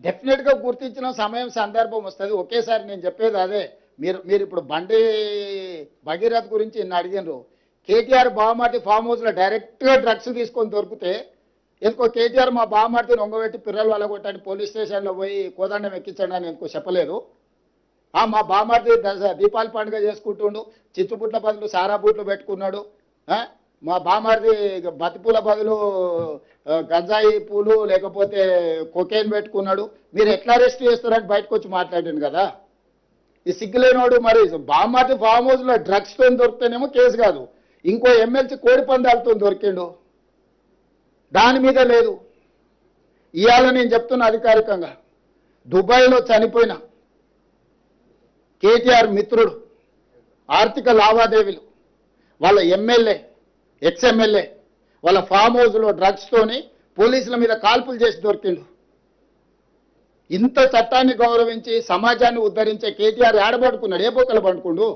డెఫినెట్గా గుర్తించిన సమయం సందర్భం వస్తుంది. ఒకేసారి నేను చెప్పేది అదే. మీరు ఇప్పుడు బండి భగీరథ్ గురించి నిన్ను అడిగినారు. కేటీఆర్ బావమార్తి ఫామ్ హౌస్లో డైరెక్ట్గా డ్రగ్స్ తీసుకొని దొరికితే ఎందుకో కేటీఆర్ మా బావమార్తిని ఒంగబెట్టి పిల్లలు వలగొట్టని పోలీస్ స్టేషన్లో పోయి కోదండం ఎక్కించండి అని ఎందుకో చెప్పలేదు. మా బావమార్తి దీపావళి పండుగ చేసుకుంటుండు, చిచ్చుపుట్ల బదులు సారా బూట్లు పెట్టుకున్నాడు. మా బావమార్తి బతిపూల బదులు గంజాయి పూలు లేకపోతే కొకేన్ పెట్టుకున్నాడు. మీరు ఎట్లా అరెస్ట్ చేస్తారని బయటకు వచ్చి మాట్లాడాను కదా. ఈ సిగ్గులేనోడు మరి బావమార్తి ఫామ్ హౌస్లో డ్రగ్స్తో దొరికితేనేమో కేసు కాదు, ఇంకో ఎమ్మెల్సీ కోడి పందాలతో దొరికిండు, దాని మీద లేదు. ఇవాళ నేను చెప్తున్నా అధికారికంగా, దుబాయ్లో చనిపోయిన కేటీఆర్ మిత్రుడు ఆర్థిక లావాదేవీలు వాళ్ళ ఎమ్మెల్యే ఎక్స్ఎమ్మెల్యే వాళ్ళ ఫామ్ హౌస్లో డ్రగ్స్తోని పోలీసుల మీద కాల్పులు చేసి దొరికిండు. ఇంత చట్టాన్ని గౌరవించి సమాజాన్ని ఉద్ధరించే కేటీఆర్ ఏడబడుకున్నాడు, ఏ బొక్కలు పండుకుండు.